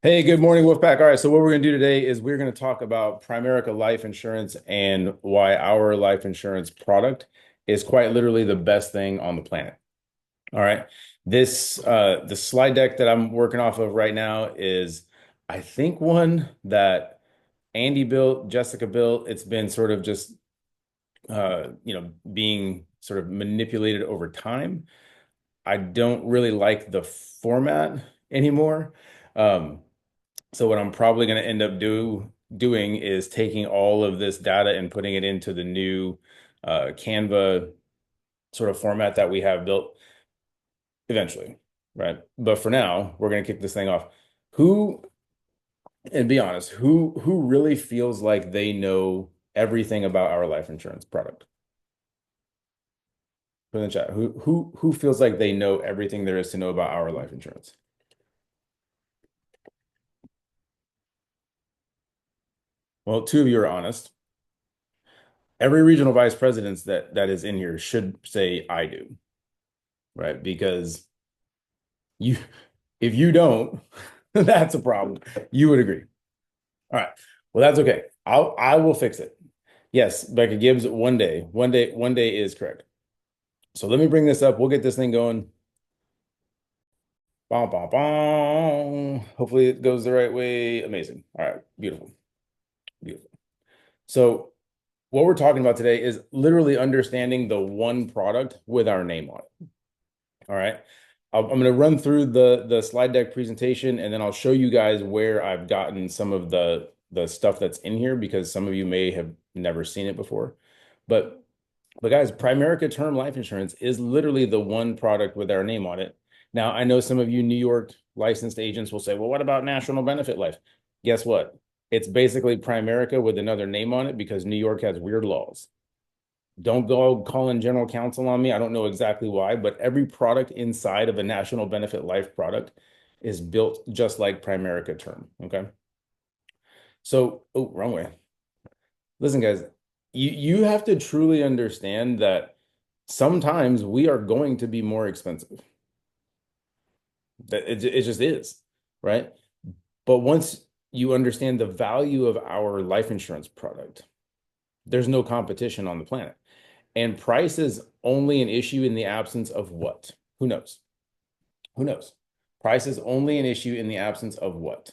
Hey, good morning, Wolfpack. All right, so what we're going to do today is we're going to talk about Primerica life insurance and why our life insurance product is quite literally the best thing on the planet. All right. The slide deck that I'm working off of right now is, I think, one that Andy built, Jessica built. It's been sort of just being sort of manipulated over time. I don't really like the format anymore. Um, so what I'm probably going to end up doing is taking all of this data and putting it into the new Canva sort of format that we have built eventually, right? But for now, we're going to kick this thing off. Who, and be honest, who really feels like they know everything about our life insurance product? Put in the chat. Who feels like they know everything there is to know about our life insurance? Well, two of you are honest. Every regional vice president that is in here should say I do, right? Because you, if you don't, that's a problem. You would agree. All right. Well, that's okay. I will fix it. Yes, Becca Gibbs, one day is correct. So let me bring this up. We'll get this thing going. Bom, bom, bom. Hopefully it goes the right way. Amazing. All right. Beautiful. Beautiful. So what we're talking about today is literally understanding the one product with our name on it. All right. I'm going to run through the slide deck presentation, and then I'll show you guys where I've gotten some of the stuff that's in here because some of you may have never seen it before. But guys, Primerica Term Life Insurance is literally the one product with our name on it. Now, I know some of you New York licensed agents will say, well, what about National Benefit Life? Guess what? It's basically Primerica with another name on it because New York has weird laws. Don't go calling general counsel on me. I don't know exactly why, but every product inside of a national benefit life product is built just like Primerica term. Okay. So, oh, wrong way. Listen, guys, you have to truly understand that sometimes we are going to be more expensive. That it just is, right? But once you understand the value of our life insurance product, there's no competition on the planet. And price is only an issue in the absence of what? Who knows? Who knows? Price is only an issue in the absence of what?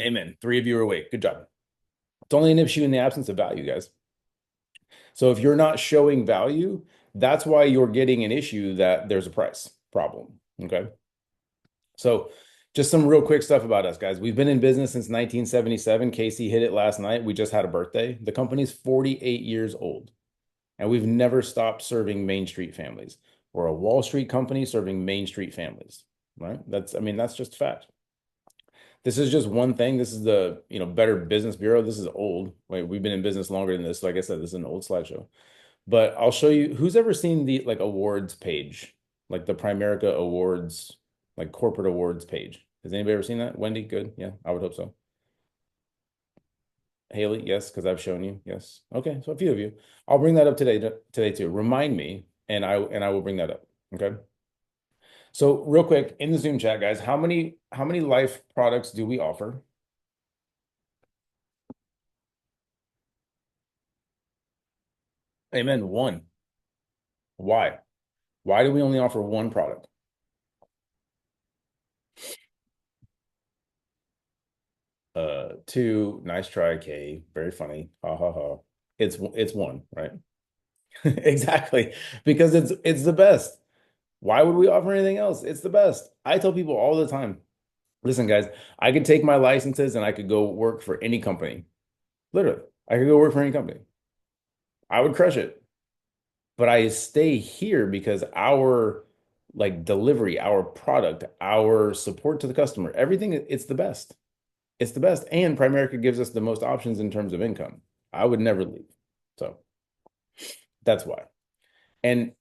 Amen. Three of you are awake. Good job. It's only an issue in the absence of value, guys. So if you're not showing value, that's why you're getting an issue that there's a price problem. Okay. So just some real quick stuff about us, guys. We've been in business since 1977. Casey hit it last night. We just had a birthday. The company's 48 years old. And we've never stopped serving Main Street families. We're a Wall Street company serving Main Street families, right? I mean, that's just fact. This is just one thing. This is the, Better Business Bureau. This is old. Wait, we've been in business longer than this. Like I said, this is an old slideshow. But I'll show you who's ever seen the like awards page, like the Primerica awards, like corporate awards page. Has anybody ever seen that? Wendy, good. Yeah, I would hope so. Haley, yes, because I've shown you. Yes. Okay, so a few of you. I'll bring that up today too. Remind me, and I will bring that up. Okay. So real quick in the Zoom chat, guys, how many life products do we offer? Amen. One. Why? Why do we only offer one product? Two. Nice try, Kay. Very funny. Ha ha ha. It's one, right? Exactly. Because it's the best. Why would we offer anything else? It's the best. I tell people all the time. Listen, guys, I could take my licenses and I could go work for any company. Literally, I could go work for any company. I would crush it. But I stay here because our like delivery, our product, our support to the customer, everything, it's the best. It's the best. And Primerica gives us the most options in terms of income. I would never leave. So that's why. And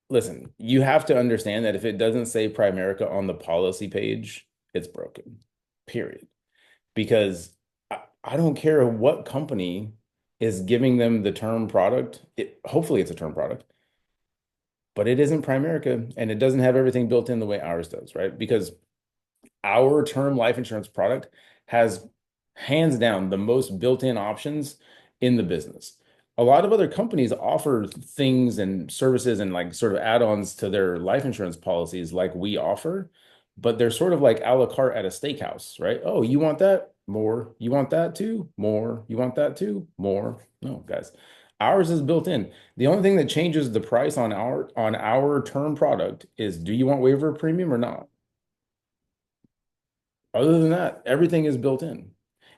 listen, you have to understand that if it doesn't say Primerica on the policy page, it's broken, period. Because I don't care what company is giving them the term product. Hopefully, it's a term product. but it isn't Primerica and it doesn't have everything built in the way ours does, right? Because our term life insurance product has hands down the most built-in options in the business. A lot of other companies offer things and services and like sort of add-ons to their life insurance policies like we offer, but they're sort of like a la carte at a steakhouse, right? Oh, you want that? More. You want that too? More. You want that too? More. No, guys. Ours is built in. The only thing that changes the price on our term product is do you want waiver of premium or not? Other than that, everything is built in.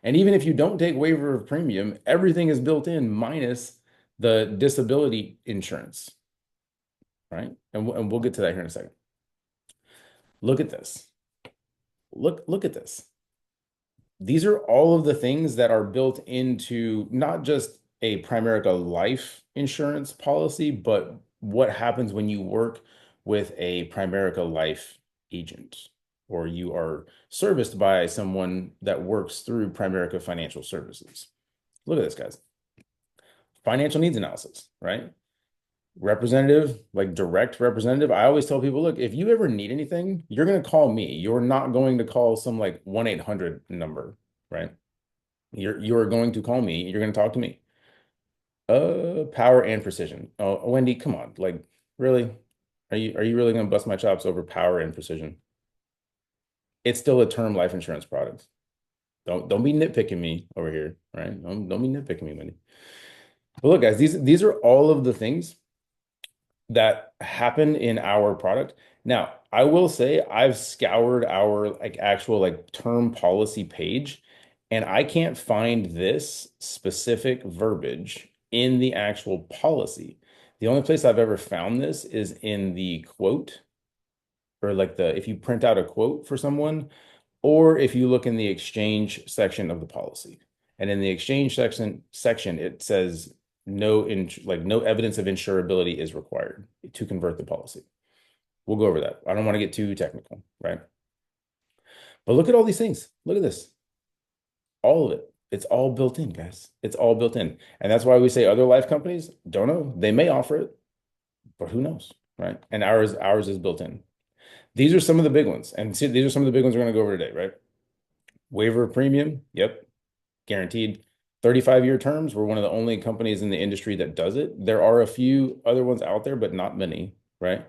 And even if you don't take waiver of premium, everything is built in minus the disability insurance, right? And we'll get to that here in a second. Look at this. Look at this. These are all of the things that are built into not just a Primerica life insurance policy, but what happens when you work with a Primerica life agent or you are serviced by someone that works through Primerica Financial Services. Look at this, guys. Financial needs analysis, right? Representative, like direct representative. I always tell people, look, if you ever need anything, you're going to call me. You're not going to call some like 1-800 number, right? You're going to call me. You're going to talk to me. Power and precision. Oh, Wendy, come on. Like, really? Are you really going to bust my chops over power and precision? It's still a term life insurance product. Don't be nitpicking me over here, right? Don't be nitpicking me, Wendy. But look, guys, these are all of the things that happen in our product. Now, I will say I've scoured our like actual like term policy page, and I can't find this specific verbiage in the actual policy. The only place I've ever found this is in the quote or like the if you print out a quote for someone, or if you look in the exchange section of the policy. And in the exchange section it says no evidence of insurability is required to convert the policy. We'll go over that. I don't want to get too technical, right? But look at all these things. Look at this. All of it. It's all built in, guys. It's all built in. And that's why we say other life companies don't know. They may offer it, but who knows, right? And ours is built in. These are some of the big ones. And see, these are some of the big ones we're going to go over today, right? Waiver of premium. Yep. Guaranteed 35-year terms. We're one of the only companies in the industry that does it. There are a few other ones out there, but not many, right?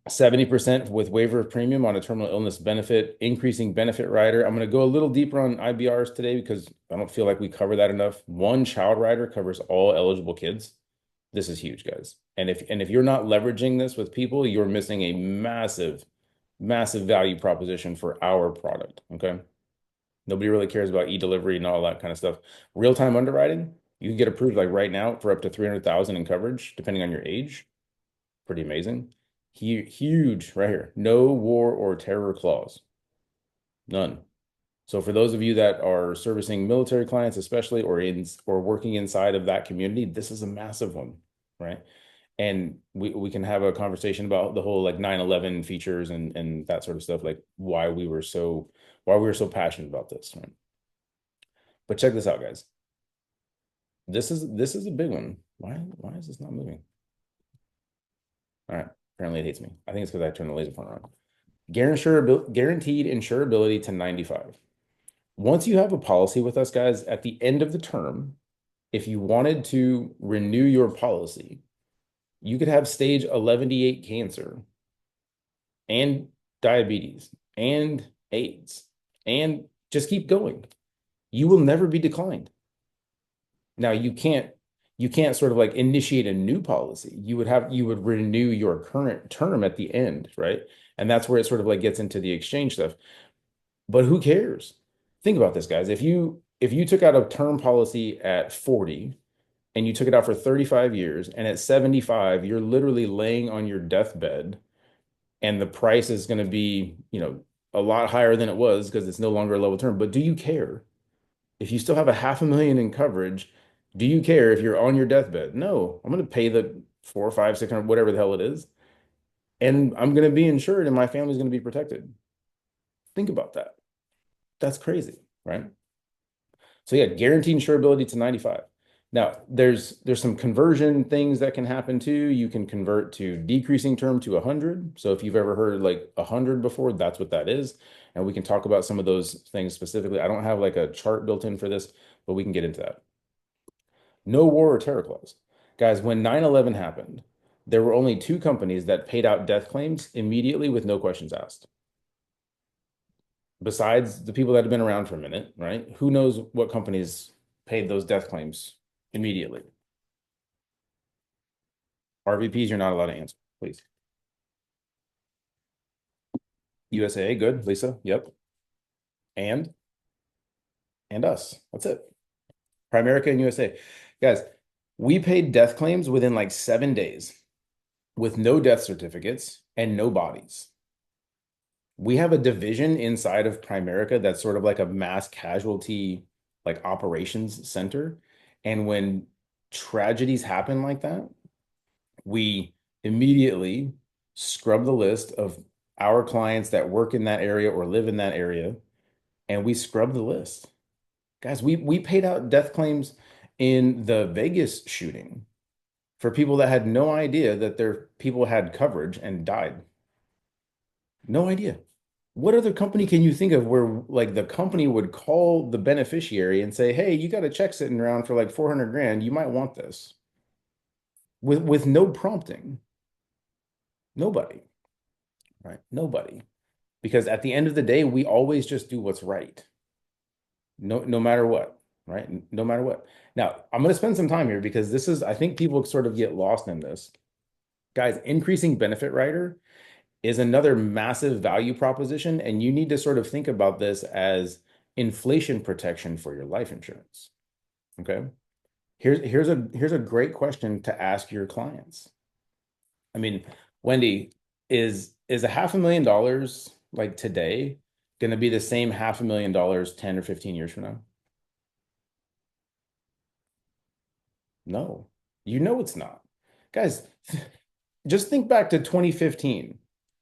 70% with waiver of premium on a terminal illness benefit, increasing benefit rider. I'm going to go a little deeper on IBRs today because I don't feel like we cover that enough. One child rider covers all eligible kids. This is huge, guys. And if you're not leveraging this with people, you're missing a massive, massive value proposition for our product. Okay. Nobody really cares about e-delivery and all that kind of stuff. Real-time underwriting, you can get approved like right now for up to 300,000 in coverage, depending on your age. Pretty amazing. Huge right here. No war or terror clause. None. So for those of you that are servicing military clients, especially or working inside of that community, this is a massive one, right? And we can have a conversation about the whole like 9/11 features and that sort of stuff, like why we were so passionate about this, right? But check this out, guys. This is a big one. Why is this not moving? All right. Apparently it hates me. I think it's because I turned the laser pointer on. Guaranteed insurability to 95. Once you have a policy with us, guys, at the end of the term, if you wanted to renew your policy, you could have stage 11-8 cancer and diabetes and AIDS and just keep going. You will never be declined. Now you can't sort of like initiate a new policy. You would renew your current term at the end, right? And that's where it sort of like gets into the exchange stuff. But who cares? Think about this, guys. If you took out a term policy at 40 and you took it out for 35 years and at 75 you're literally laying on your deathbed and the price is going to be, a lot higher than it was because it's no longer a level term. But do you care? If you still have a 500,000 in coverage, do you care if you're on your deathbed? No, I'm going to pay the 4, 5, 600, whatever the hell it is, and I'm going to be insured, and my family's going to be protected. Think about that. That's crazy, right? So yeah, guaranteed insurability to 95. Now, there's some conversion things that can happen too. You can convert to decreasing term to 100. So if you've ever heard like 100 before, that's what that is. And we can talk about some of those things specifically. I don't have like a chart built in for this, but we can get into that. No war or terror clause. Guys, when 9/11 happened, there were only two companies that paid out death claims immediately with no questions asked. Besides the people that have been around for a minute, right? Who knows what companies paid those death claims immediately? RVPs, you're not allowed to answer, please. USAA, good. Lisa, yep. And us. That's it. Primerica and USA. Guys, we paid death claims within like 7 days with no death certificates and no bodies. We have a division inside of Primerica that's sort of like a mass casualty like operations center. And when tragedies happen like that, we immediately scrub the list of our clients that work in that area or live in that area, and we scrub the list. Guys, we paid out death claims in the Vegas shooting for people that had no idea that their people had coverage and died. No idea. What other company can you think of where like the company would call the beneficiary and say, "Hey, you got a check sitting around for like 400 grand. You might want this." With no prompting. Nobody, right? Nobody. Because at the end of the day, we always just do what's right. No matter what, right? No matter what. Now, I'm going to spend some time here because this is, I think people sort of get lost in this. Guys, increasing benefit rider is another massive value proposition, and you need to sort of think about this as inflation protection for your life insurance. Okay. Here's a great question to ask your clients. I mean, Wendy, is a $500,000 like today going to be the same $500,000 10 or 15 years from now? No, you know it's not. Guys, just think back to 2015.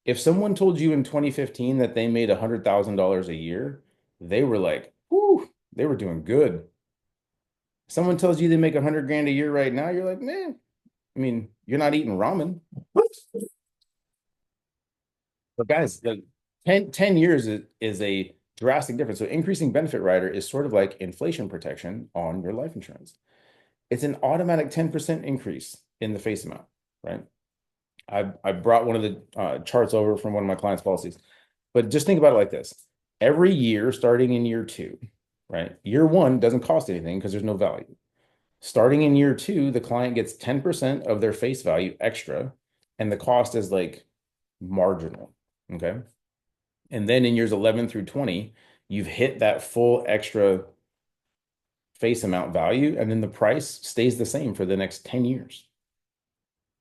If someone told you in 2015 that they made $100,000 a year, they were like, whoo, they were doing good. Someone tells you they make 100 grand a year right now, you're like, man, I mean, you're not eating ramen. But guys, like 10 years is a drastic difference. So increasing benefit rider is sort of like inflation protection on your life insurance. It's an automatic 10% increase in the face amount, right? I brought one of the charts over from one of my clients' policies. But just think about it like this. Every year, starting in year two, right? Year one doesn't cost anything because there's no value. Starting in year two, the client gets 10% of their face value extra, and the cost is like marginal. Okay. And then in years 11 through 20, you've hit that full extra face amount value, and then the price stays the same for the next 10 years.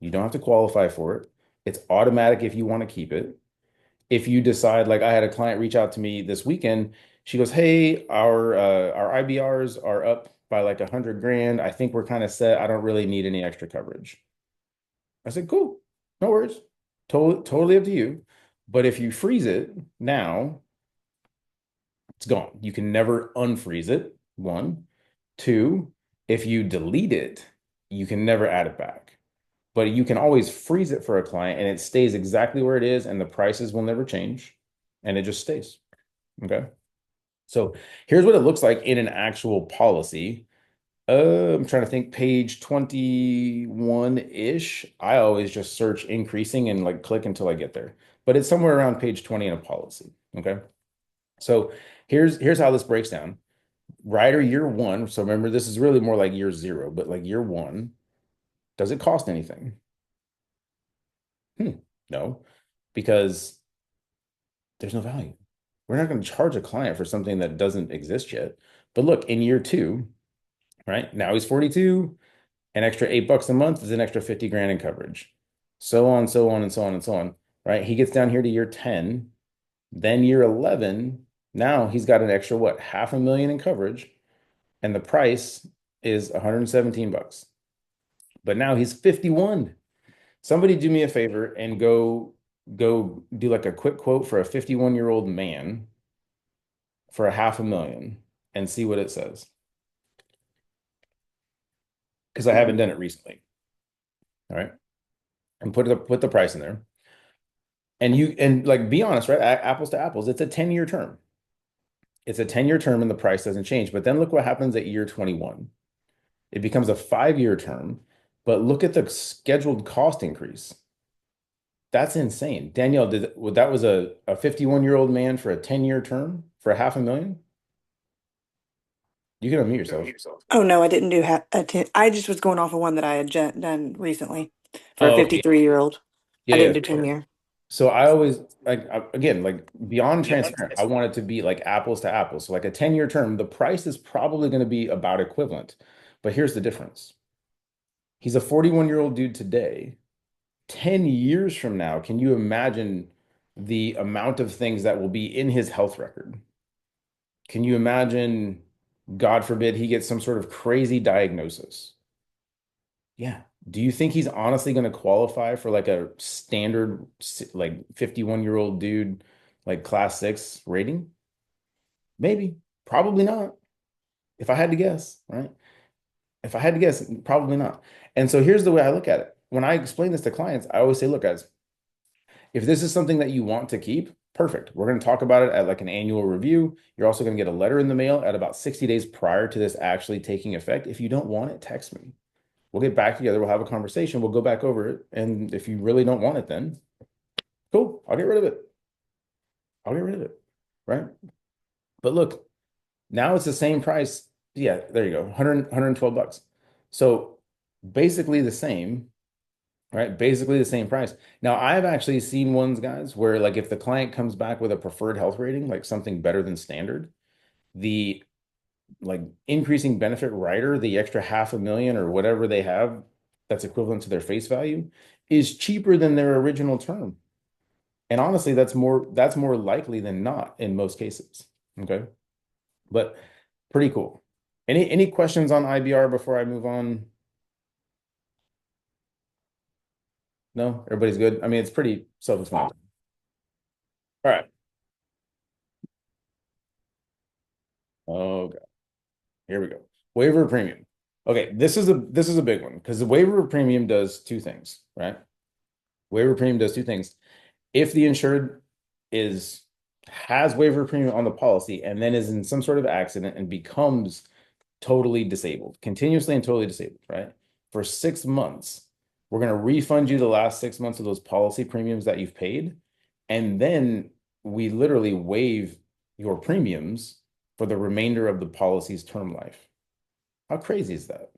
You don't have to qualify for it. It's automatic if you want to keep it. If you decide, like I had a client reach out to me this weekend, she goes, "Hey, our IBRs are up by like 100 grand. I think we're kind of set. I don't really need any extra coverage." I said, "Cool, no worries. Totally up to you. But if you freeze it now, it's gone. You can never unfreeze it. One. Two, if you delete it, you can never add it back. But you can always freeze it for a client and it stays exactly where it is and the prices will never change and it just stays. Okay. So here's what it looks like in an actual policy. I'm trying to think page 21-ish. I always just search increasing and like click until I get there. But it's somewhere around page 20 in a policy. Okay. So here's how this breaks down. Rider year one. So remember, this is really more like year zero, but like year one, does it cost anything? No, because there's no value. We're not going to charge a client for something that doesn't exist yet. But look, in year two, right? Now he's 42, an extra $8 a month is an extra 50 grand in coverage. So on, so on, and so on, and so on. Right? He gets down here to year 10, then year 11. Now he's got an extra what, 500,000 in coverage, and the price is 117 bucks. But now he's 51. Somebody do me a favor and go do like a quick quote for a 51-year-old man for a 500,000 and see what it says. because I haven't done it recently. All right. And put the price in there. And like be honest, right? Apples to apples, it's a 10-year term. It's a 10-year term and the price doesn't change. But then look what happens at year 21. It becomes a 5-year term, but look at the scheduled cost increase. That's insane. Danielle, that was a 51-year-old man for a 10-year term for $500,000? You can unmute yourself. Oh no, I didn't do a 10. I just was going off of one that I had done recently for a Oh, okay. 53-year-old. Yeah, I yeah. didn't do 10-year. So I always like again, like beyond transparent, I want it to be like apples to apples. So like a 10-year term, the price is probably going to be about equivalent. But here's the difference. He's a 41-year-old dude today. 10 years from now, can you imagine the amount of things that will be in his health record? Can you imagine, God forbid, he gets some sort of crazy diagnosis? Yeah. Do you think he's honestly going to qualify for like a standard like 51-year-old dude like class 6 rating? Maybe. Probably not. If I had to guess, right? If I had to guess, probably not. And so here's the way I look at it. When I explain this to clients, I always say, look, guys, if this is something that you want to keep, perfect. We're going to talk about it at like an annual review. You're also going to get a letter in the mail at about 60 days prior to this actually taking effect. If you don't want it, text me. We'll get back together. We'll have a conversation. We'll go back over it. And if you really don't want it, then cool. I'll get rid of it. I'll get rid of it. Right. But look, now it's the same price. Yeah, there you go. 112 bucks. So basically the same, right? Basically the same price. Now, I've actually seen ones, guys, where like if the client comes back with a preferred health rating, like something better than standard, the like increasing benefit rider, the extra 500,000 or whatever they have that's equivalent to their face value, is cheaper than their original term. And honestly, that's more likely than not in most cases. Okay. But pretty cool. Any questions on IBR before I move on? No? Everybody's good? I mean, it's pretty self-explanatory. All right. Okay. Here we go. Waiver of premium. Okay, this is a big one because the waiver of premium does two things, right? Waiver of premium does two things. If the insured is has waiver of premium on the policy and then is in some sort of accident and becomes totally disabled, continuously and totally disabled, right? For 6 months, we're going to refund you the last 6 months of those policy premiums that you've paid. And then we literally waive your premiums for the remainder of the policy's term life. How crazy is that?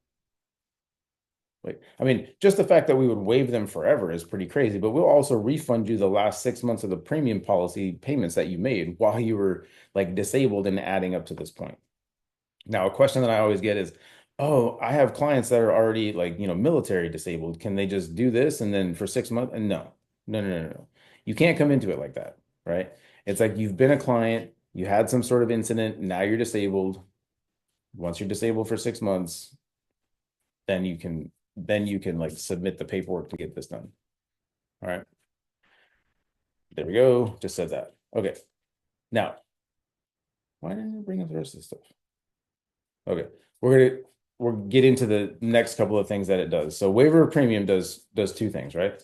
Like, I mean, just the fact that we would waive them forever is pretty crazy, but we'll also refund you the last 6 months of the premium policy payments that you made while you were like disabled and adding up to this point. Now, a question that I always get is, oh, I have clients that are already like, military disabled. Can they just do this and then for 6 months? And no, no, no, no, no. You can't come into it like that, right? It's like you've been a client, you had some sort of incident, now you're disabled. Once you're disabled for 6 months, then you can like submit the paperwork to get this done. All right. There we go. Just said that. Okay. Now, why didn't it bring up the rest of the stuff? Okay. We'll get into the next couple of things that it does. So waiver of premium does two things, right?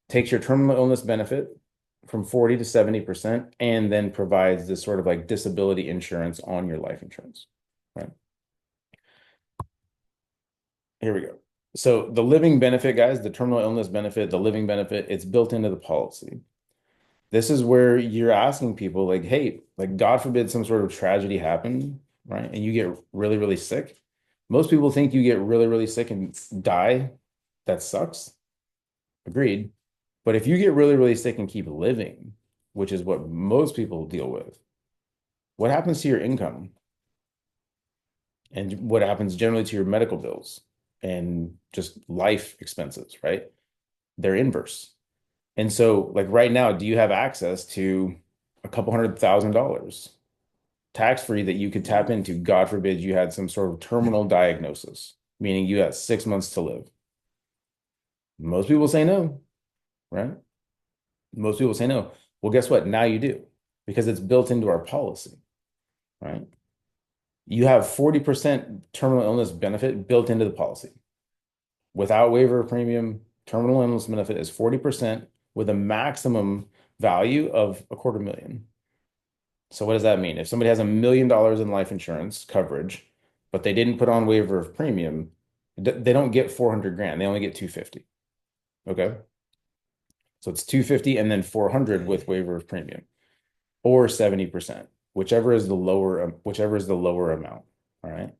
Takes your terminal illness benefit from 40 to 70% and then provides this sort of like disability insurance on your life insurance. Right. Here we go. So the living benefit, guys, the terminal illness benefit, the living benefit, it's built into the policy. This is where you're asking people like, hey, like God forbid some sort of tragedy happened, right? And you get really, really sick. Most people think you get really, really sick and die. That sucks. Agreed. But if you get really, really sick and keep living, which is what most people deal with, what happens to your income? And what happens generally to your medical bills and just life expenses, right? They're inverse. And so, like right now, do you have access to a couple $100,000 tax free that you could tap into? God forbid you had some sort of terminal diagnosis, meaning you had 6 months to live. Most people say no, right? Most people say no. Well, guess what? Now you do because it's built into our policy, right? You have 40% terminal illness benefit built into the policy. without waiver of premium, terminal illness benefit is 40% with a maximum value of a quarter million. So what does that mean? If somebody has $1 million in life insurance coverage, but they didn't put on waiver of premium, they don't get 400 grand. They only get 250. Okay. So it's 250 and then 400 with waiver of premium or 70%, whichever is the lower amount. All right.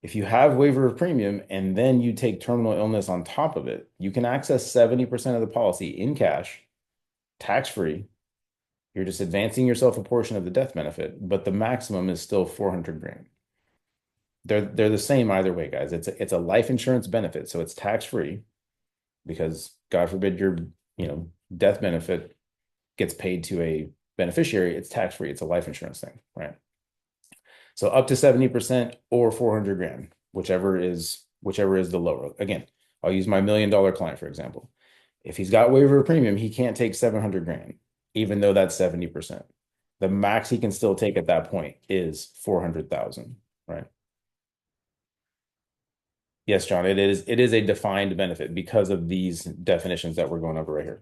If you have waiver of premium and then you take terminal illness on top of it, you can access 70% of the policy in cash, tax-free. You're just advancing yourself a portion of the death benefit, but the maximum is still 400 grand. They're the same either way, guys. It's a life insurance benefit, so it's tax-free because God forbid your, death benefit gets paid to a beneficiary, it's tax-free. It's a life insurance thing, right? So up to 70% or 400 grand, whichever is the lower. Again, I'll use my $1 million client, for example. If he's got waiver of premium, he can't take 700 grand, even though that's 70%. The max he can still take at that point is 400,000, right? Yes, John, it is a defined benefit because of these definitions that we're going over right here.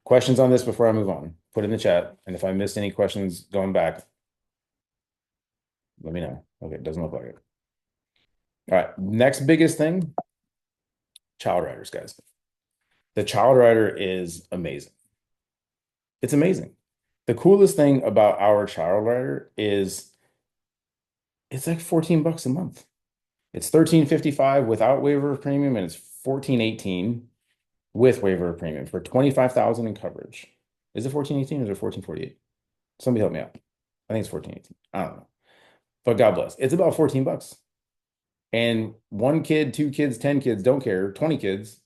Questions on this before I move on? Put in the chat, and if I missed any questions going back, let me know. Okay, it doesn't look like it. All right, next biggest thing, child riders, guys. The child rider is amazing. It's amazing. The coolest thing about our child rider is it's like 14 bucks a month. It's 13.55 without waiver of premium, and it's 14.18 with waiver of premium for 25,000 in coverage. Is it 14.18 or is it 14.48? Somebody help me out. I think it's 14.18. I don't know. But God bless. It's about 14 bucks. And one kid, two kids, 10 kids, don't care, 20 kids.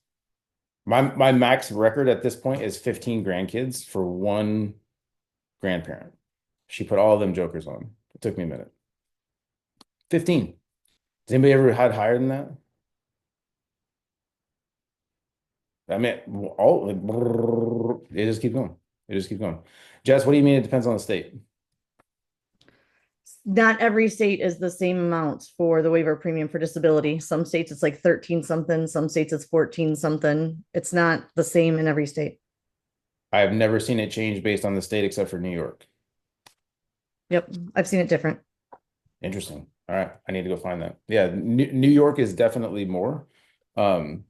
My max record at this point is 15 grandkids for one grandparent. She put all of them jokers on. It took me a minute. 15. Has anybody ever had higher than that? I mean, all it just keeps going. It just keeps going. Jess, what do you mean it depends on the state? Not every state is the same amount for the waiver premium for disability. Some states it's like 13 something, some states it's 14 something. It's not the same in every state. I have never seen it change based on the state except for New York. Yep, I've seen it different. Interesting. All right, I need to go find that. Yeah, New York is definitely more. Um,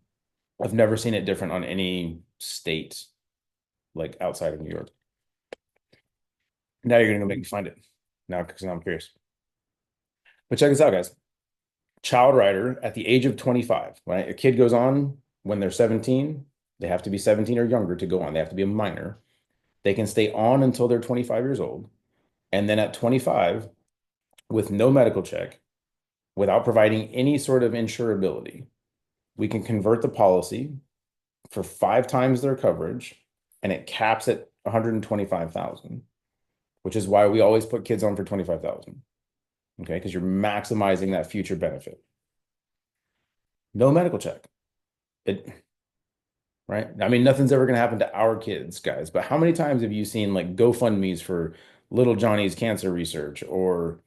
I've never seen it different on any state like outside of New York. Now you're gonna go make me find it. Now, because now I'm curious. But check this out, guys. Child rider at the age of 25, right? A kid goes on when they're 17. They have to be 17 or younger to go on. They have to be a minor. They can stay on until they're 25 years old. And then at 25, with no medical check, without providing any sort of insurability, we can convert the policy for 5 times their coverage, and it caps at 125,000, which is why we always put kids on for 25,000. Okay, because you're maximizing that future benefit. No medical check. It right? I mean, nothing's ever going to happen to our kids, guys, but how many times have you seen like GoFundMe's for little Johnny's cancer research or,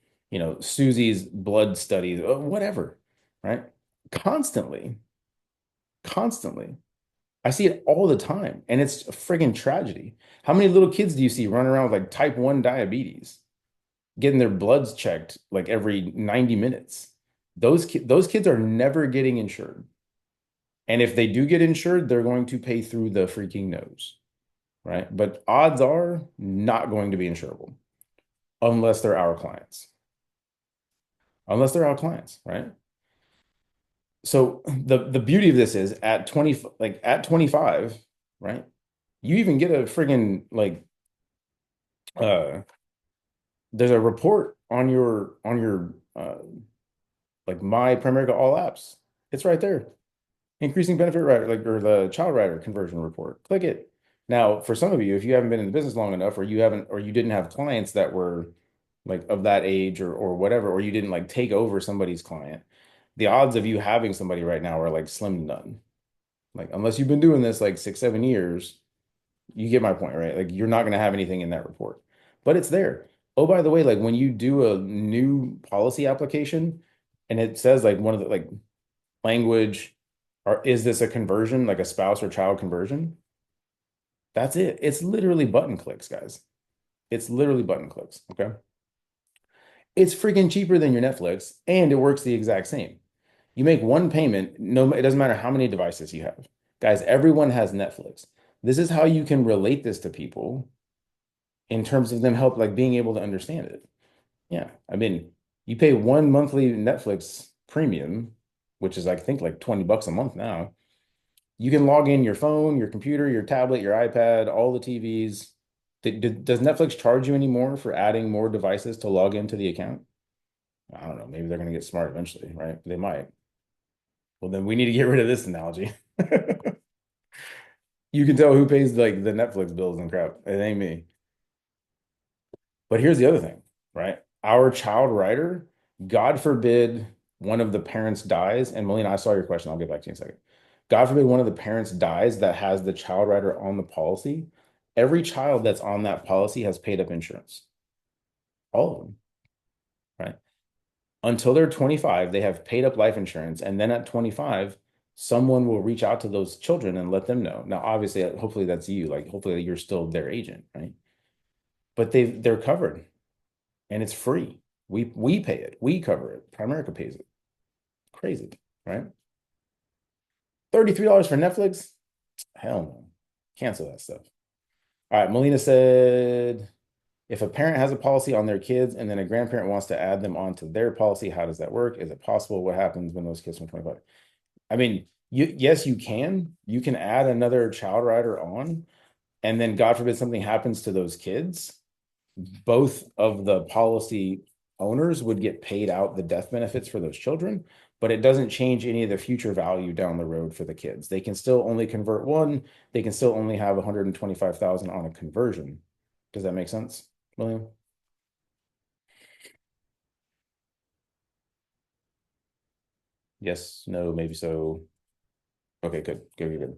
Susie's blood studies, whatever, right? Constantly, constantly. I see it all the time, and it's a friggin' tragedy. How many little kids do you see running around with like type 1 diabetes, getting their bloods checked like every 90 minutes? Those kids are never getting insured. And if they do get insured, they're going to pay through the freaking nose, right? But odds are not going to be insurable unless they're our clients. Unless they're our clients, right? So the beauty of this is at 20, like at 25, right? You even get a friggin' like there's a report on your like my Primerica all apps. It's right there. Increasing benefit rider, like, or the child rider conversion report. Click it. Now, for some of you, if you haven't been in the business long enough, or you didn't have clients that were like of that age or whatever, or you didn't like take over somebody's client, the odds of you having somebody right now are like slim to none. Like, unless you've been doing this like 6, 7 years, you get my point, right? Like, you're not going to have anything in that report, but it's there. Oh, by the way, like when you do a new policy application and it says like one of the like language, Or is this a conversion, like a spouse or child conversion? That's it. It's literally button clicks, guys. It's literally button clicks. Okay. It's freaking cheaper than your Netflix and it works the exact same. You make one payment, no, it doesn't matter how many devices you have. Guys, everyone has Netflix. This is how you can relate this to people in terms of them help, like being able to understand it. Yeah. I mean, you pay one monthly Netflix premium, which is, I think, like $20 a month now. You can log in your phone, your computer, your tablet, your iPad, all the TVs. Does Netflix charge you any more for adding more devices to log into the account? I don't know. Maybe they're going to get smart eventually, right? They might. Well, then we need to get rid of this analogy. You can tell who pays like the Netflix bills and crap. It ain't me. But here's the other thing, right? Our child writer, God forbid one of the parents dies, and Melina, I saw your question. I'll get back to you in a second. God forbid one of the parents dies that has the child writer on the policy. Every child that's on that policy has paid up insurance. All of them, right? Until they're 25, they have paid up life insurance. And then at 25, someone will reach out to those children and let them know. Now, obviously, hopefully that's you. Like, hopefully you're still their agent, right? But they're covered and it's free. We pay it. We cover it. Primerica pays it. Crazy, right? $33 for Netflix? Hell no. Cancel that stuff. All right, Melina said, if a parent has a policy on their kids and then a grandparent wants to add them onto their policy, how does that work? Is it possible? What happens when those kids from 25? I mean, yes, you can. You can add another child rider on, and then God forbid something happens to those kids. Both of the policy owners would get paid out the death benefits for those children, but it doesn't change any of the future value down the road for the kids. They can still only convert one. They can still only have 125,000 on a conversion. Does that make sense, William? Yes, no, maybe so. Okay, good, good, good, good.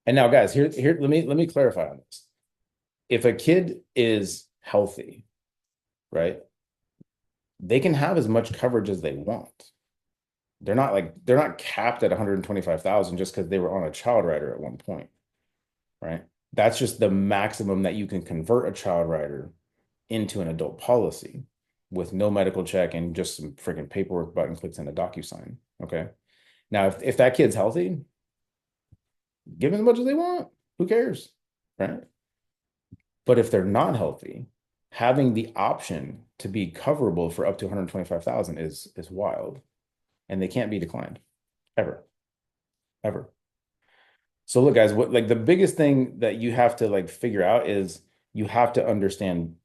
And now, guys, here, let me clarify on this. If a kid is healthy, right, they can have as much coverage as they want. They're not capped at 125,000 just because they were on a child rider at one point, right? That's just the maximum that you can convert a child rider into an adult policy with no medical check and just some freaking paperwork button clicks and a DocuSign. Okay. Now, if that kid's healthy, give them as much as they want. Who cares? Right. But if they're not healthy, having the option to be coverable for up to 125,000 is wild. And they can't be declined ever. Ever. So look, guys, what like the biggest thing that you have to like figure out is you have to understand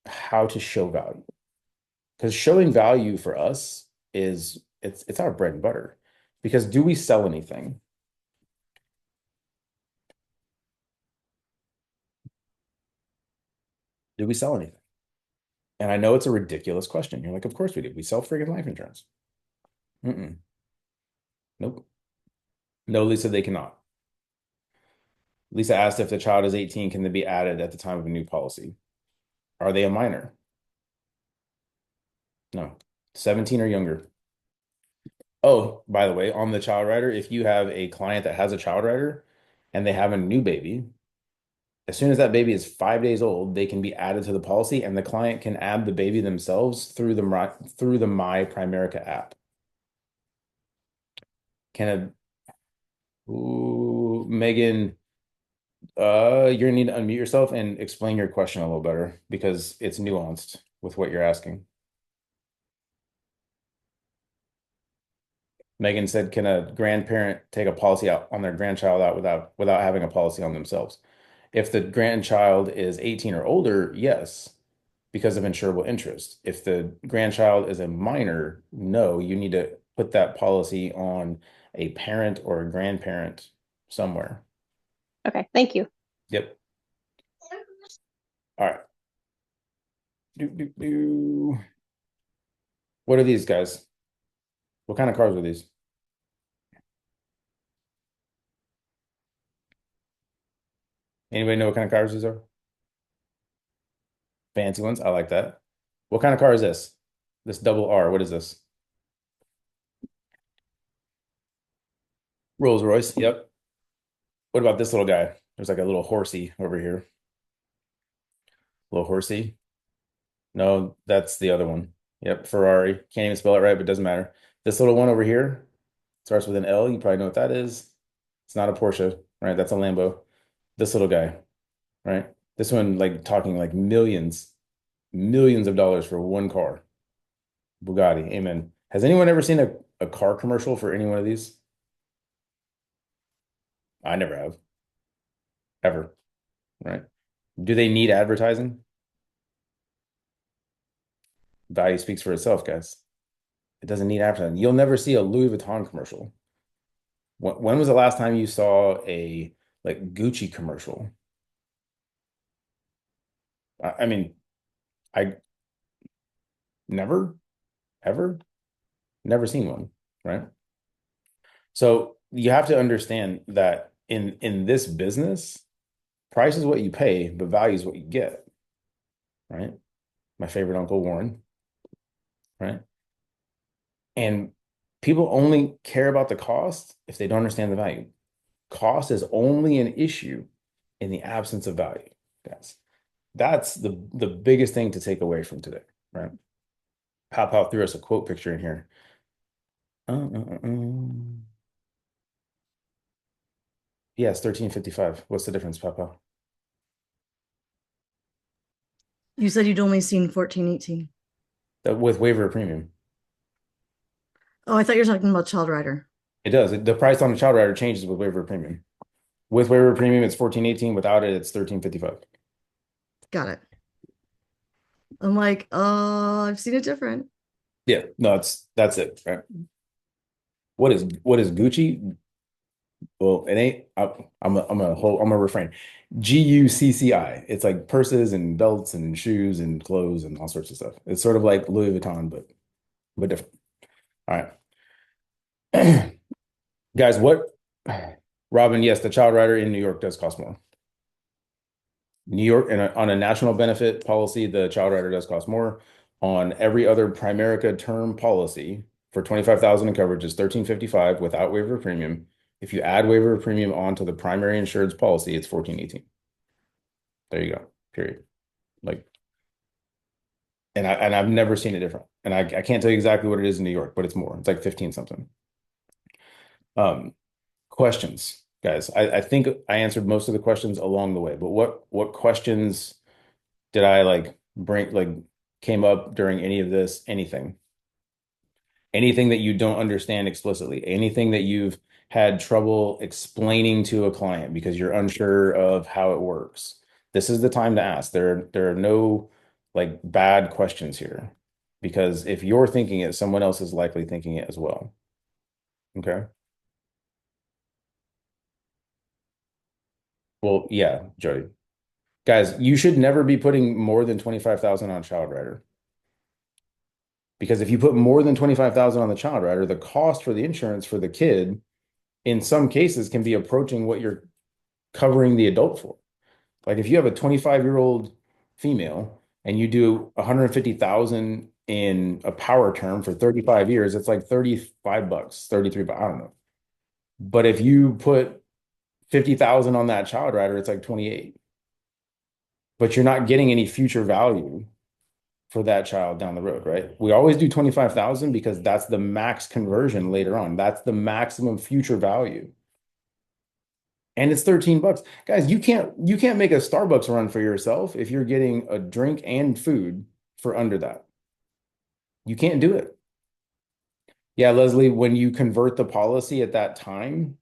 how to show value. Because showing value for us is it's our bread and butter. Because do we sell anything? Do we sell anything? And I know it's a ridiculous question. You're like, of course we do. We sell friggin' life insurance. Mm-mm. Nope. No, Lisa, they cannot. Lisa asked if the child is 18, can they be added at the time of a new policy? Are they a minor? No. 17 or younger. Oh, by the way, on the child rider, if you have a client that has a child rider and they have a new baby, as soon as that baby is 5 days old, they can be added to the policy, and the client can add the baby themselves through the My Primerica app. Can Megan, you're gonna need to unmute yourself and explain your question a little better because it's nuanced with what you're asking. Megan said, can a grandparent take a policy out on their grandchild out without having a policy on themselves? If the grandchild is 18 or older, yes, because of insurable interest. If the grandchild is a minor, no, you need to put that policy on a parent or a grandparent somewhere. Okay, thank you. Yep. All right. What are these guys? What kind of cars are these? Anybody know what kind of cars these are? Fancy ones. I like that. What kind of car is this? This double R. What is this? Rolls Royce. Yep. What about this little guy? There's like a little horsey over here. Little horsey. No, that's the other one. Yep, Ferrari. Can't even spell it right, but it doesn't matter. This little one over here starts with an L. You probably know what that is. It's not a Porsche, right? That's a Lambo. This little guy, right? This one, like talking like millions of dollars for one car. Bugatti. Amen. Has anyone ever seen a car commercial for any one of these? I never have, ever, right? Do they need advertising? Value speaks for itself, guys. It doesn't need advertising. You'll never see a Louis Vuitton commercial. When was the last time you saw a like Gucci commercial? I mean, I never, ever, never seen one, right? So you have to understand that in this business, price is what you pay, but value is what you get, right? My favorite Uncle Warren, right? And people only care about the cost if they don't understand the value. Cost is only an issue in the absence of value, guys. That's the biggest thing to take away from today, right? Pow threw us a quote picture in here. Yes, 1355. What's the difference, Papa? You said you'd only seen 1418. With waiver of premium. Oh, I thought you were talking about Child Rider. It does. The price on the child rider changes with waiver of premium. With waiver of premium, it's 1418. Without it, it's 1355. Got it. I'm like, oh, I've seen it different. Yeah, no, that's it, right? What is Gucci? Well, it ain't. I'm gonna refrain. Gucci. It's like purses and belts and shoes and clothes and all sorts of stuff. It's sort of like Louis Vuitton, but different. All right, guys. Robin? Yes, the child rider in New York does cost more. New York, and on a national benefit policy, the child rider does cost more. On every other Primerica term policy for 25,000 in coverage is 1355 without waiver of premium. If you add waiver of premium onto the primary insurance policy, it's 1418. There you go. Period. Like, and I've never seen it different. And I can't tell you exactly what it is in New York, but it's more. It's like 15 something. Questions, guys. I think I answered most of the questions along the way, but what questions did I like bring, like came up during any of this? Anything that you don't understand explicitly, anything that you've had trouble explaining to a client because you're unsure of how it works. This is the time to ask. There are no like bad questions here, because if you're thinking it, someone else is likely thinking it as well. Okay. Well, yeah, Jody. Guys, you should never be putting more than 25,000 on child rider. Because if you put more than 25,000 on the child rider, the cost for the insurance for the kid in some cases can be approaching what you're covering the adult for. Like if you have a 25-year-old female and you do 150,000 in a power term for 35 years, it's like 35 bucks, 33 bucks, I don't know. But if you put 50,000 on that child rider, it's like 28. But you're not getting any future value for that child down the road, right? We always do 25,000 because that's the max conversion later on. That's the maximum future value. And it's 13 bucks. Guys, you can't make a Starbucks run for yourself if you're getting a drink and food for under that. You can't do it. Yeah, Leslie, when you convert the policy at that time,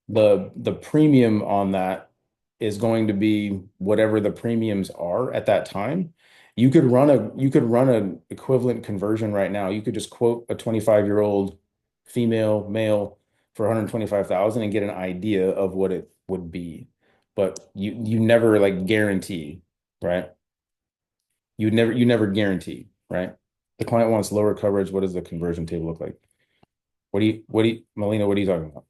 the premium on that is going to be whatever the premiums are at that time. You could run an equivalent conversion right now. You could just quote a 25-year-old female male for 125,000 and get an idea of what it would be. But you never like guarantee, right? You never guarantee, right? The client wants lower coverage. What does the conversion table look like? Melina, what are you talking about?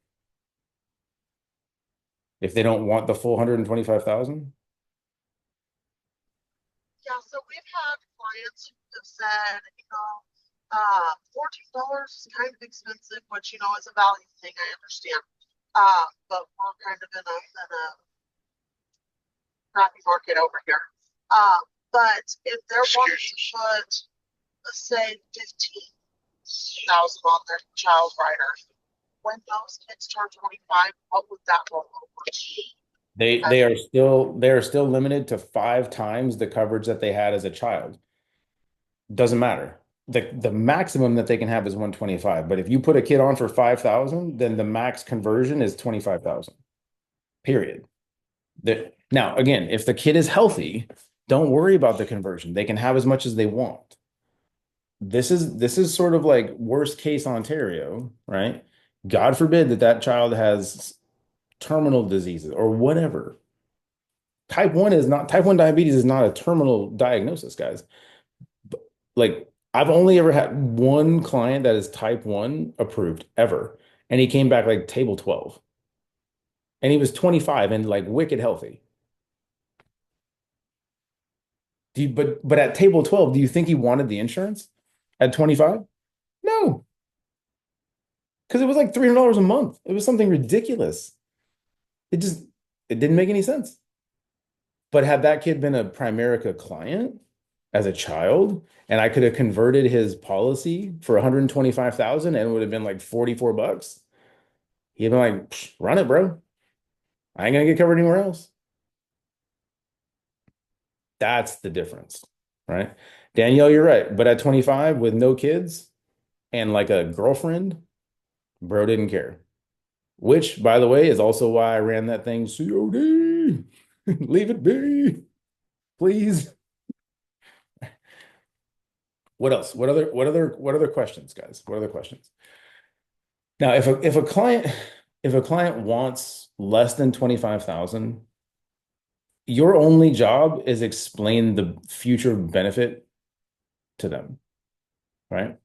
If they don't want the full 125,000? Yeah, so we've had clients who have said, $14 is kind of expensive, which, is a value thing. I understand. But we're kind of in a crappy market over here. But if they're wanting to put, let's say, 15,000 on their child rider, when those kids turn 25, what would that roll over to? They are still limited to 5 times the coverage that they had as a child. Doesn't matter. The maximum that they can have is 125. But if you put a kid on for 5,000, then the max conversion is 25,000. Period. Now, again, if the kid is healthy, don't worry about the conversion. They can have as much as they want. This is sort of like worst case Ontario, right? God forbid that child has terminal diseases or whatever. Type 1 diabetes is not a terminal diagnosis, guys. Like I've only ever had one client that is type 1 approved ever, and he came back like table 12. And he was 25 and like wicked healthy. But at table 12, do you think he wanted the insurance at 25? No, because it was like $300 a month. It was something ridiculous. It just it didn't make any sense. But had that kid been a Primerica client as a child, and I could have converted his policy for 125,000 and it would have been like 44 bucks, he'd been like, "Psh, run it, bro. I ain't gonna get covered anywhere else." That's the difference, right? Danielle, you're right. But at 25 with no kids and like a girlfriend, bro didn't care. Which, by the way, is also why I ran that thing COD. Leave it be, please. What else? What other questions, guys? What other questions? Now, if a client wants less than 25,000, your only job is explain the future benefit to them, right?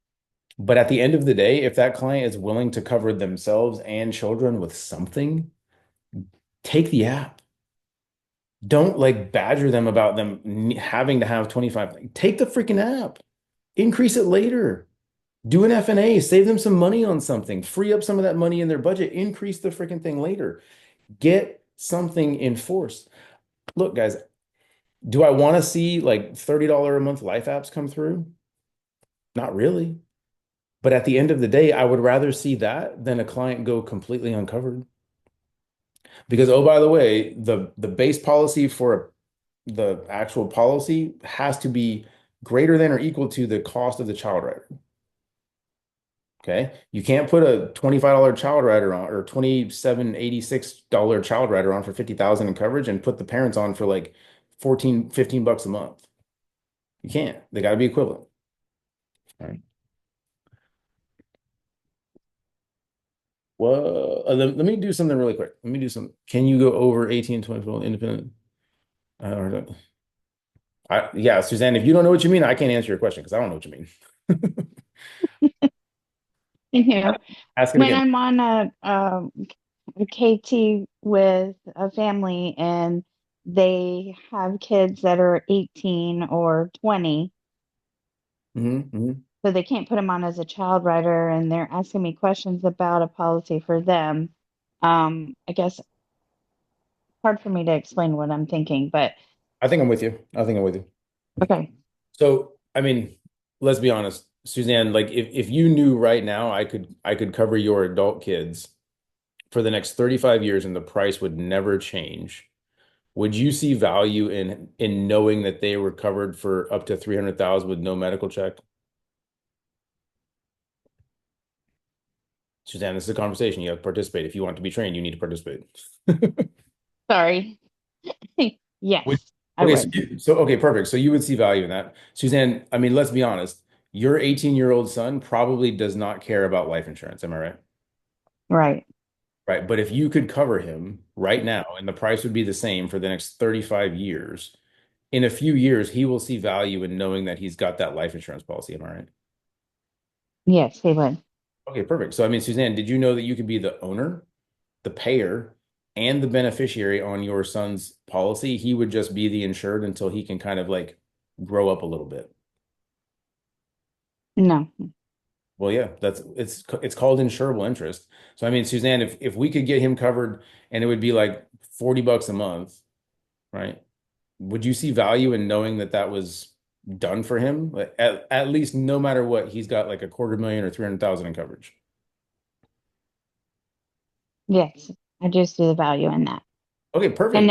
But at the end of the day, if that client is willing to cover themselves and children with something, take the app. Don't like badger them about them having to have 25. Take the freaking app. Increase it later. Do an FNA, save them some money on something, free up some of that money in their budget, increase the freaking thing later. Get something enforced. Look, guys, do I want to see like $30 a month life apps come through? Not really. But at the end of the day, I would rather see that than a client go completely uncovered. Because, oh, by the way, the base policy for the actual policy has to be greater than or equal to the cost of the child rider. Okay. You can't put a $25 child rider on or $27.86 child rider on for 50,000 in coverage and put the parents on for like 14, 15 bucks a month. You can't. They got to be equivalent. All right. Well, let me do something really quick. Let me do some. Can you go over 18, 24 independent? Yeah, Suzanne, if you don't know what you mean, I can't answer your question because I don't know what you mean. You Ask it when again. I'm on a KT with a family and they have kids that are 18 or 20, so they can't put them on as a child rider, and they're asking me questions about a policy for them. I guess hard for me to explain what I'm thinking, but I think I'm with you. I think I'm with you. okay. So, I mean, let's be honest, Suzanne, like if you knew right now I could cover your adult kids for the next 35 years and the price would never change, would you see value in knowing that they were covered for up to 300,000 with no medical check? Suzanne, this is a conversation. You have to participate. If you want to be trained, you need to participate. Sorry. Would- Yes, I Okay, would. okay, perfect. So you would see value in that. Suzanne, I mean, let's be honest. Your 18-year-old son probably does not care about life insurance. Am I right? Right. Right. But if you could cover him right now and the price would be the same for the next 35 years, in a few years, he will see value in knowing that he's got that life insurance policy. Am I right? Yes, they would. Okay, perfect. So, I mean, Suzanne, did you know that you could be the owner, the payer, and the beneficiary on your son's policy? He would just be the insured until he can kind of like grow up a little bit. No. Well, yeah, it's called insurable interest. So I mean, Suzanne, if we could get him covered and it would be like $40 a month, right? Would you see value in knowing that that was done for him? Like, at least no matter what, he's got like a quarter million or 300,000 in coverage. Yes, I do see the value in that. Okay, And perfect.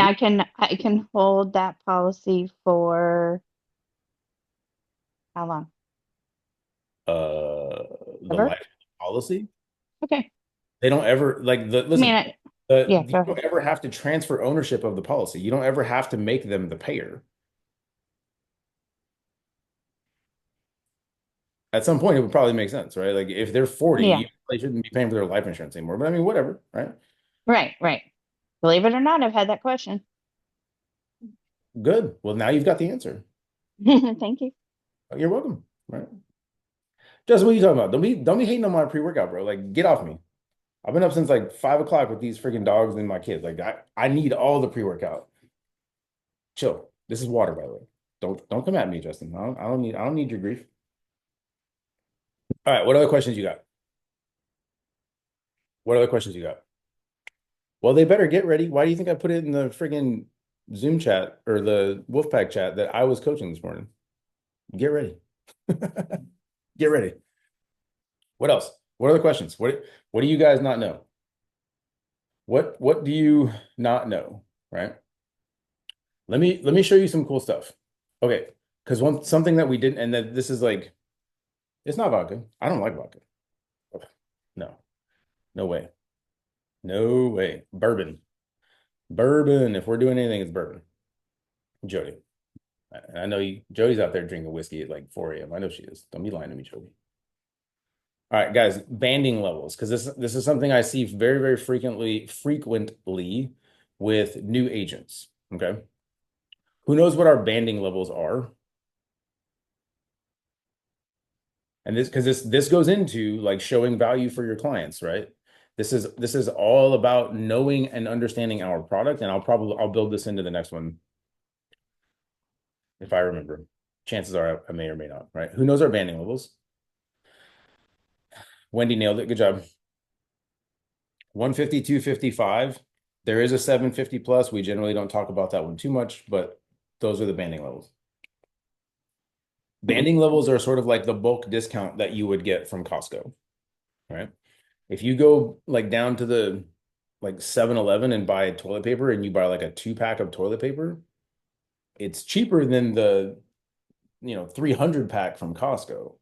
I can hold that policy for how long? The Ever? life policy, Okay. they don't ever like I mean, listen, yeah, you go don't ahead. ever have to transfer ownership of the policy. You don't ever have to make them the payer. At some point, it would probably make sense, right? Like if they're 40, Yeah, you probably shouldn't be paying for their life insurance anymore. But I mean, whatever, right? right, right. Believe it or not, I've had that question. Good. Well, now you've got the answer. Thank you. You're welcome. Right. Justin, what are you talking about? Don't be hating on my pre-workout, bro. Like, get off me. I've been up since like 5 o'clock with these freaking dogs and my kids. Like, I need all the pre-workout. Chill. This is water, by the way. Don't come at me, Justin. I don't need your grief. All right. What other questions you got? What other questions you got? Well, they better get ready. Why do you think I put it in the freaking Zoom chat or the Wolfpack chat that I was coaching this morning? Get ready. Get ready. What else? What other questions? What do you guys not know? What do you not know? Right? Let me show you some cool stuff. Okay, because something that we didn't, and that this is like, it's not vodka. I don't like vodka. No, no way. No way. Bourbon. Bourbon. If we're doing anything, it's bourbon. Jody. I know Jody's out there drinking whiskey at like 4 a.m. I know she is. Don't be lying to me, Jody. All right, guys, banding levels, because this is something I see very, very frequently with new agents. Okay. Who knows what our banding levels are? And this goes into like showing value for your clients, right? This is all about knowing and understanding our product, and I'll build this into the next one if I remember. Chances are I may or may not, right? Who knows our banding levels? Wendy nailed it. Good job. 150, 255. There is a 750 plus. We generally don't talk about that one too much, but those are the banding levels. Banding levels are sort of like the bulk discount that you would get from Costco, right? If you go like down to the like 7-Eleven and buy toilet paper and you buy like a 2-pack of toilet paper, it's cheaper than the 300 pack from Costco,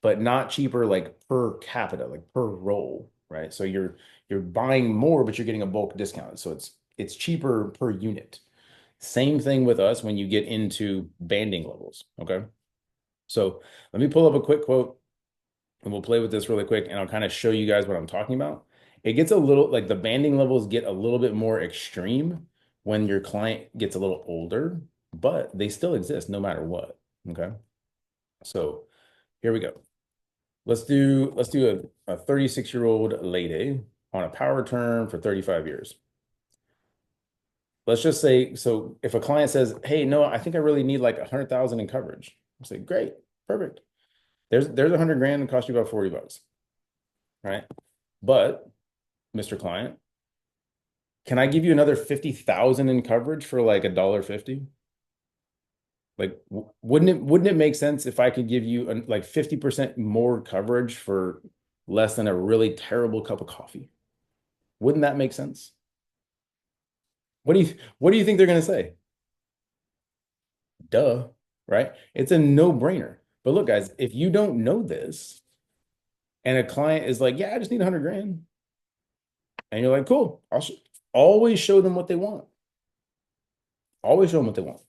but not cheaper like per capita, like per roll, right? So you're buying more, but you're getting a bulk discount. So it's cheaper per unit. Same thing with us when you get into banding levels. Okay. So let me pull up a quick quote and we'll play with this really quick and I'll kind of show you guys what I'm talking about. It gets a little like the banding levels get a little bit more extreme when your client gets a little older, but they still exist no matter what. Okay. So here we go. Let's do a 36-year-old lady on a power term for 35 years. Let's just say, so if a client says, hey, no, I think I really need like 100,000 in coverage. I say, great, perfect. There's 100 grand and cost you about $40, right? But Mr. Client, can I give you another 50,000 in coverage for like $1.50? Like, wouldn't it make sense if I could give you like 50% more coverage for less than a really terrible cup of coffee? Wouldn't that make sense? What do you think they're going to say? Duh, right? It's a no-brainer. But look, guys, if you don't know this and a client is like, yeah, I just need 100 grand. And you're like, cool, always show them what they want. Always show them what they want,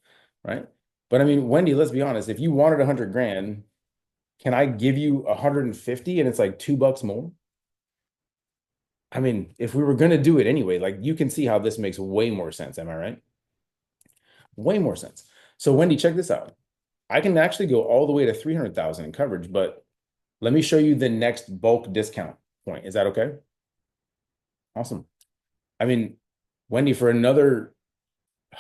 right? But I mean, Wendy, let's be honest. If you wanted 100 grand, can I give you 150 and it's like $2 more? I mean, if we were going to do it anyway, like you can see how this makes way more sense. Am I right? Way more sense. So Wendy, check this out. I can actually go all the way to 300,000 in coverage, but let me show you the next bulk discount point. Is that okay? Awesome. I mean, Wendy, for another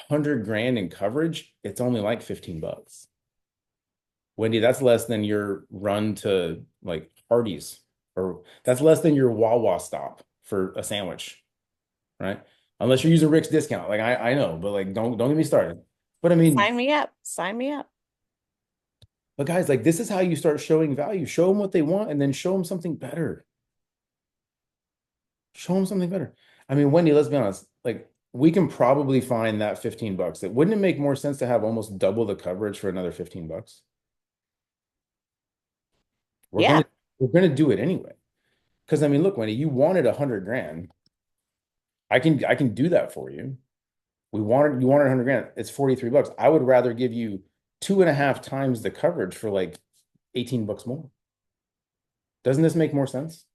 100 grand in coverage, it's only like $15. Wendy, that's less than your run to like Hardee's, or that's less than your Wawa stop for a sandwich, right? Unless you're using Rick's discount. Like I know, but like don't get me started. But I mean, Sign me up. Sign me up. but guys, like this is how you start showing value. Show them what they want and then show them something better. Show them something better. I mean, Wendy, let's be honest. Like we can probably find that $15. Wouldn't it make more sense to have almost double the coverage for another $15? We're Yeah. gonna we're gonna do it anyway. Because I mean, look, Wendy, you wanted 100 grand. I can do that for you. You wanted 100 grand. It's $43. I would rather give you 2.5 times the coverage for like $18 more. Doesn't this make more sense?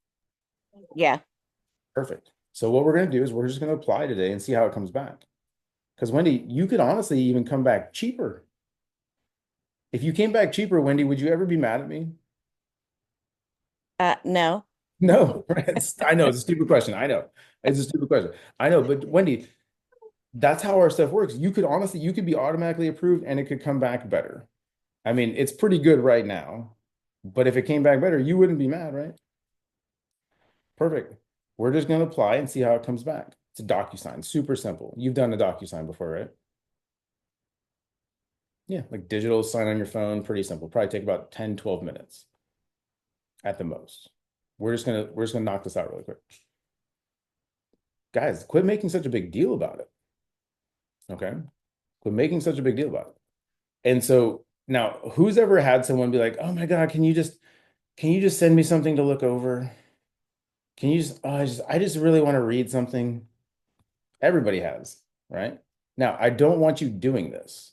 Yeah. Perfect. So what we're gonna do is we're just gonna apply today and see how it comes back. Because Wendy, you could honestly even come back cheaper. If you came back cheaper, Wendy, would you ever be mad at me? No. No, I know it's a stupid question. I know it's a stupid question. I know, but Wendy, that's how our stuff works. You could be automatically approved and it could come back better. I mean, it's pretty good right now, but if it came back better, you wouldn't be mad, right? Perfect. We're just going to apply and see how it comes back. It's a DocuSign, super simple. You've done a DocuSign before, right? Yeah, like digital sign on your phone, pretty simple. Probably take about 10, 12 minutes at the most. We're just gonna knock this out really quick. Guys, quit making such a big deal about it. Okay? Quit making such a big deal about it. And so now who's ever had someone be like, oh my God, can you just send me something to look over? Can you just, oh, I just really want to read something. Everybody has, right? Now, I don't want you doing this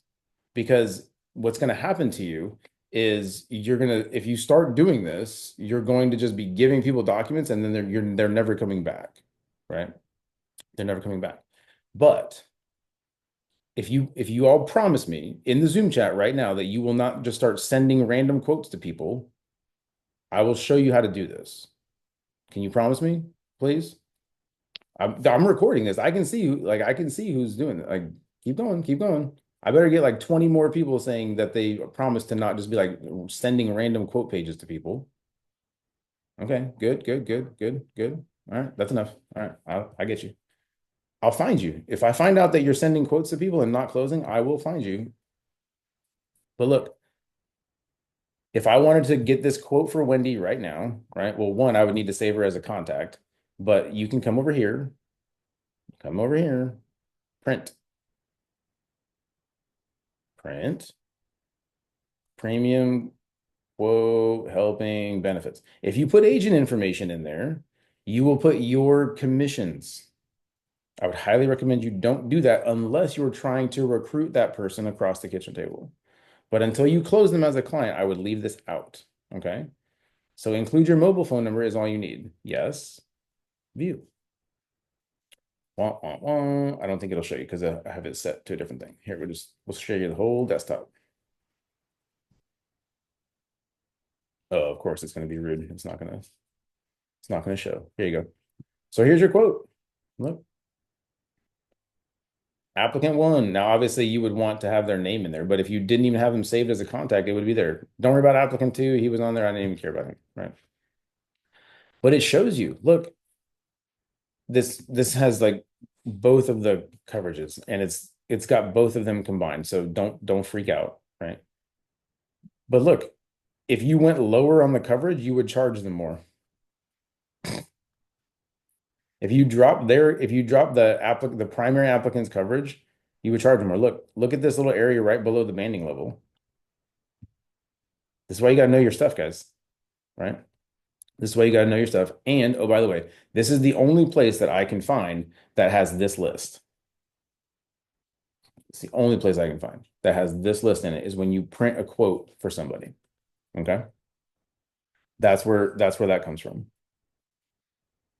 because what's going to happen to you is if you start doing this, you're going to just be giving people documents and then they're never coming back, right? They're never coming back. But if you all promise me in the Zoom chat right now that you will not just start sending random quotes to people, I will show you how to do this. Can you promise me, please? I'm recording this. I can see who's doing it. Like, keep going, keep going. I better get like 20 more people saying that they promise to not just be like sending random quote pages to people. Okay, good, good, good, good, good. All right, that's enough. All right, I get you. I'll find you. If I find out that you're sending quotes to people and not closing, I will find you. But look, if I wanted to get this quote for Wendy right now, right? Well, one, I would need to save her as a contact, but you can come over here, print, premium quote, helping benefits. If you put agent information in there, you will put your commissions. I would highly recommend you don't do that unless you're trying to recruit that person across the kitchen table. But until you close them as a client, I would leave this out. Okay. So include your mobile phone number is all you need. Yes. View. Wah, wah, wah. I don't think it'll show you because I have it set to a different thing. Here, we'll show you the whole desktop. Oh, of course, it's going to be rude. It's not going to show. Here you go. So here's your quote. Look. Applicant one. Now, obviously, you would want to have their name in there, but if you didn't even have them saved as a contact, it would be there. Don't worry about applicant two. He was on there. I didn't even care about him, right? But it shows you, look, this has like both of the coverages and it's got both of them combined. So don't freak out, right? But look, if you went lower on the coverage, you would charge them more. If you drop the primary applicant's coverage, you would charge them more. Look at this little area right below the banding level. This is why you got to know your stuff, guys, right? This is why you got to know your stuff. And oh, by the way, this is the only place that I can find that has this list. It's the only place I can find that has this list in it is when you print a quote for somebody. Okay. That's where that comes from.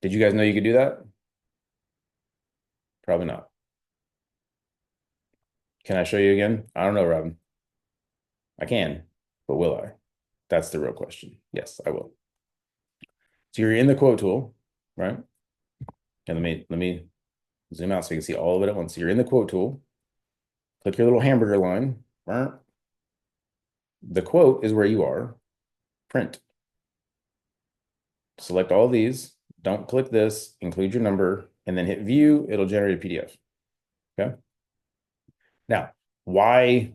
Did you guys know you could do that? Probably not. Can I show you again? I don't know, Robin. I can, but will I? That's the real question. Yes, I will. So you're in the quote tool, right? And let me zoom out so you can see all of it at once. So you're in the quote tool. Click your little hamburger line. The quote is where you are. Print. select all these, don't click this, include your number, and then hit view, it'll generate a PDF. Okay. Now, why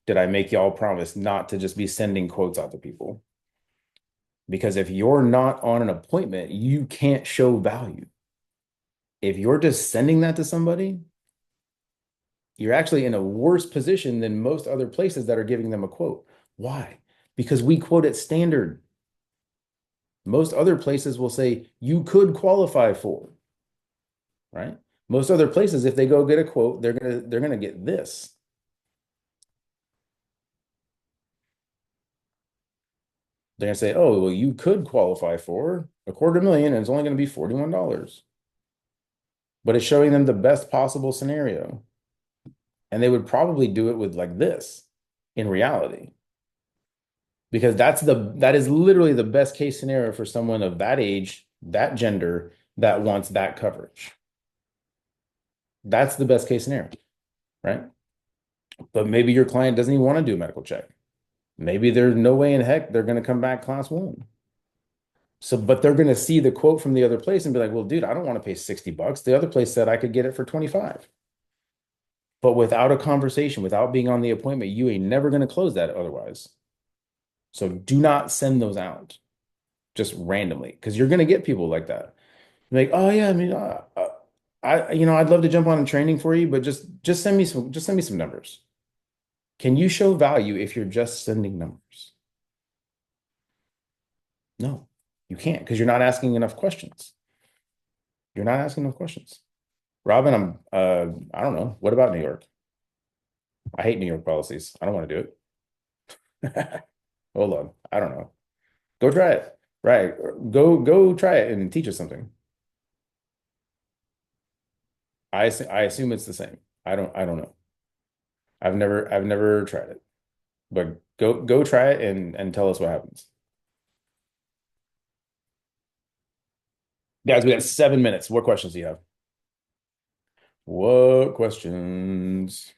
did I make y'all promise not to just be sending quotes out to people? Because if you're not on an appointment, you can't show value. If you're just sending that to somebody, you're actually in a worse position than most other places that are giving them a quote. Why? Because we quote at standard. Most other places will say you could qualify for, right? Most other places, if they go get a quote, they're gonna get this. They're gonna say, oh, well, you could qualify for $250,000 and it's only gonna be $41. But it's showing them the best possible scenario. And they would probably do it with like this in reality. Because that is literally the best case scenario for someone of that age, that gender, that wants that coverage. That's the best case scenario, right? But maybe your client doesn't even want to do a medical check. Maybe there's no way in heck they're going to come back class 1. So, but they're going to see the quote from the other place and be like, well, dude, I don't want to pay $60. The other place said I could get it for 25. But without a conversation, without being on the appointment, you ain't never going to close that otherwise. So do not send those out just randomly, because you're going to get people like that. Like, oh yeah, I mean, I'd love to jump on a training for you, but just send me some numbers. Can you show value if you're just sending numbers? No, you can't, because you're not asking enough questions. You're not asking enough questions. Robin, I don't know. What about New York? I hate New York policies. I don't want to do it. Hold on. I don't know. Go try it. Right. Go try it and teach us something. I assume it's the same. I don't know. I've never tried it. But go try it and tell us what happens. Guys, we got 7 minutes. What questions do you have? What questions?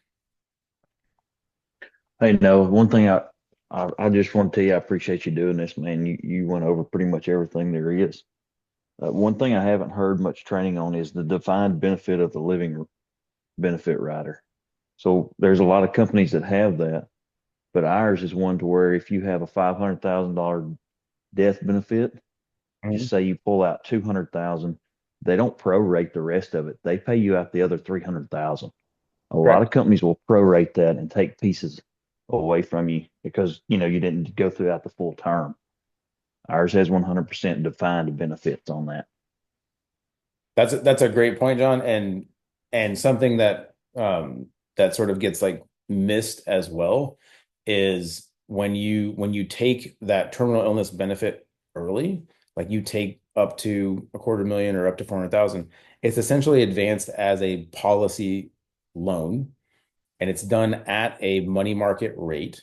Hey, no, one thing I just want to tell you, I appreciate you doing this, man. You went over pretty much everything there is. One thing I haven't heard much training on is the defined benefit of the living benefit rider. So there's a lot of companies that have that, but ours is one to where if you have a $500,000 death benefit, just say you pull out 200,000, they don't prorate the rest of it. They pay you out the other 300,000. A lot of companies will prorate that and take pieces away from you because you didn't go throughout the full term. Ours has 100% defined benefits on that. That's a great point, John, and something that that sort of gets like missed as well is when you take that terminal illness benefit early, like you take up to $250,000 or up to 400,000, it's essentially advanced as a policy loan, and it's done at a money market rate,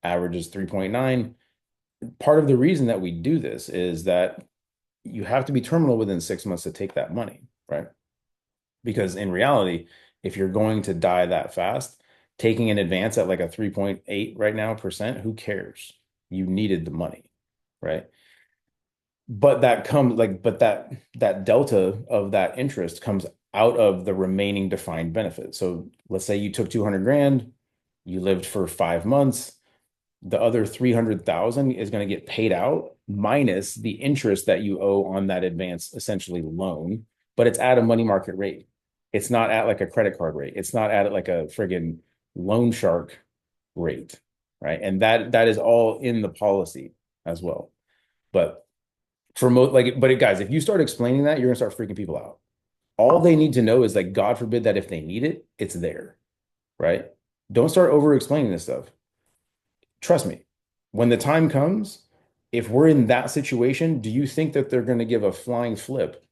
averages 3.9. Part of the reason that we do this is that you have to be terminal within 6 months to take that money, right? Because in reality, if you're going to die that fast, taking an advance at like a 3.8 right now percent, who cares? You needed the money, right? But that delta of that interest comes out of the remaining defined benefit. So let's say you took 200 grand, you lived for 5 months, the other 300,000 is going to get paid out minus the interest that you owe on that advance, essentially loan, but it's at a money market rate. It's not at like a credit card rate. It's not at like a friggin' loan shark rate, right? And that is all in the policy as well. But guys, if you start explaining that, you're gonna start freaking people out. All they need to know is like, God forbid that if they need it, it's there, right? Don't start over explaining this stuff. Trust me, when the time comes, if we're in that situation, do you think that they're going to give a flying flip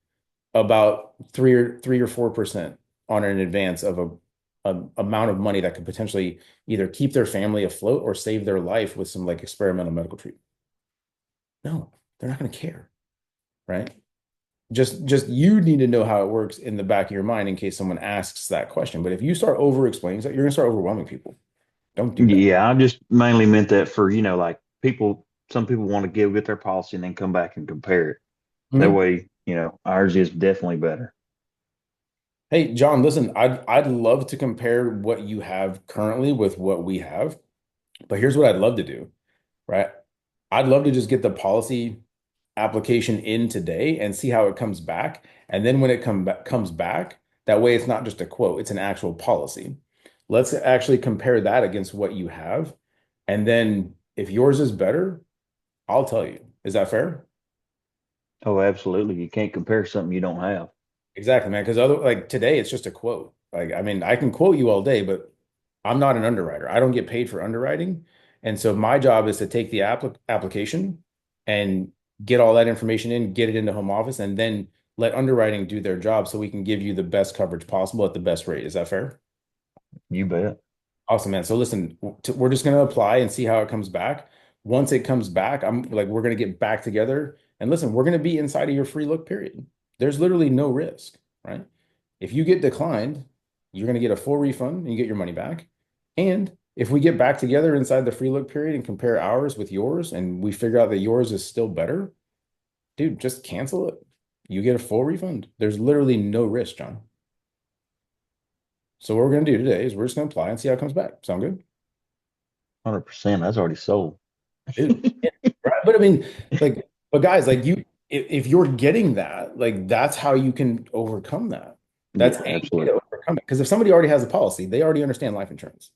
about 3 or 4% on an advance of a amount of money that could potentially either keep their family afloat or save their life with some like experimental medical treatment? No, they're not going to care, right? Just you need to know how it works in the back of your mind in case someone asks that question. But if you start over explaining that, you're going to start overwhelming people. Don't do that. Yeah, I just mainly meant that for, like people some people want to get their policy and then come back and compare it. That Mhm. way, ours is definitely better. Hey, John, listen, I'd love to compare what you have currently with what we have, but here's what I'd love to do, right? I'd love to just get the policy application in today and see how it comes back. And then when it comes back, that way it's not just a quote, it's an actual policy. Let's actually compare that against what you have. And then if yours is better, I'll tell you. Is that fair? Oh, absolutely. You can't compare something you don't have. Exactly, man. Because like today, it's just a quote. Like, I mean, I can quote you all day, but I'm not an underwriter. I don't get paid for underwriting. And so my job is to take the application and get all that information in, get it into home office, and then let underwriting do their job so we can give you the best coverage possible at the best rate. Is that fair? You bet. Awesome, man. So listen, we're just going to apply and see how it comes back. Once it comes back, I'm like, we're going to get back together and listen, we're going to be inside of your free look period. There's literally no risk, right? If you get declined, you're going to get a full refund and you get your money back. And if we get back together inside the free look period and compare ours with yours and we figure out that yours is still better, dude, just cancel it. You get a full refund. There's literally no risk, John. So what we're going to do today is we're just going to apply and see how it comes back. Sound good? 100%. That's already sold. Dude, yeah, right. But I mean, like, but guys, like if you're getting that, like that's how you can overcome that. That's Yeah, a way absolutely. to overcome it. Because if somebody already has a policy, they already understand life insurance.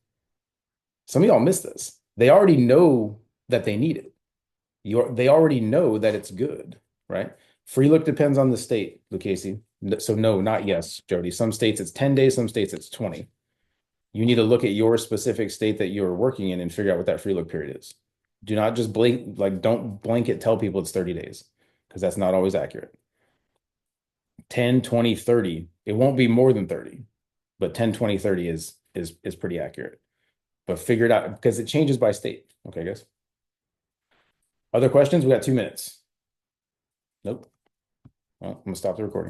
Some of y'all miss this. They already know that they need it. They already know that it's good, right? Free look depends on the state, Lucchese. So no, not yes, Jody. Some states it's 10 days, some states it's 20. You need to look at your specific state that you're working in and figure out what that free look period is. Do not just don't blanket tell people it's 30 days because that's not always accurate. 10, 20, 30. It won't be more than 30, but 10, 20, 30 is pretty accurate. But figure it out because it changes by state. Okay, guys. Other questions? We got 2 minutes. Nope. Well, I'm gonna stop the recording.